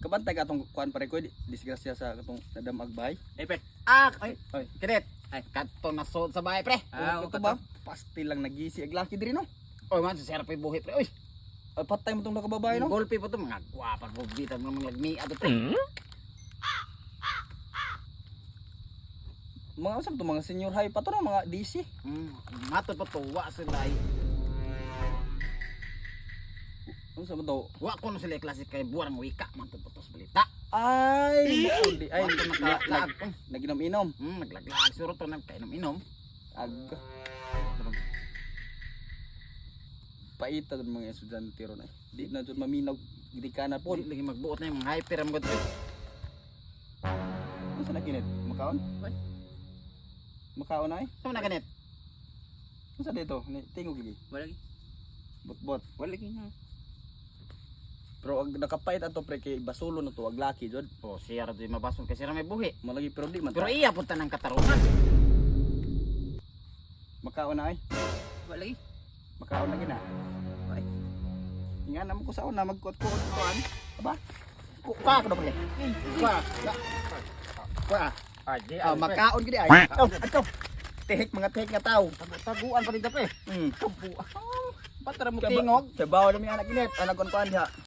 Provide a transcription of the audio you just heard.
Kabantay ka atong kuan pare ko disgrasya sa katong nadamag bahay. Pre. Ay, ay. Kinet. Ay, kato na sod sa bahay, pre. Ito ba? Pastil lang nagisi ag laki diri no. Oy, man, sa sarap buhi, pre. Oy, Ay patay mo tong nakababae no. golpe po to, mga gwapa po dito, mga lagmi ato, pre. Mga usap to mga senior high pa to no, mga DC. Mato pa to, wa sila ay. Ano sa mo to? Wa ko no sila klase kay buwan mo wika, man to sa balita. Ay, mauli. Ay, Wa ko nakalag. naginom-inom. Naglaglag suro to nagkainom-inom. Ag. Paita ng mga estudyante ron ay. Di na jud maminaw gidi ka na po. Di lagi magbuot na yung mga hyper mo to. Ano sa nakinit? Makaon? What? Makaon na ay? Saan na ganit? Ano sa dito? Tingog gigi. Wala lagi. Bot-bot. Wala lagi na. Pero ag nakapait ato pre kay basulo na to ag laki jud. Oh, siya ra di mabason kasi ra may buhi. Malagi pero di man. Pero iya punta ng katarungan. Makaon na ay. Wala lagi. Makaon lagi na. Ay. Inga naman ko sa una magkuat-kuat kuan. Aba. Kuha ko na pre. Kuha. Kuha. Ay, Makaon gidi ay. Ato. Tehik mga tehik nga tao. taguan pa rin pre. Hmm. Patara mo tingog. Sa bawo na mi anak init. Anak kon kuan diha.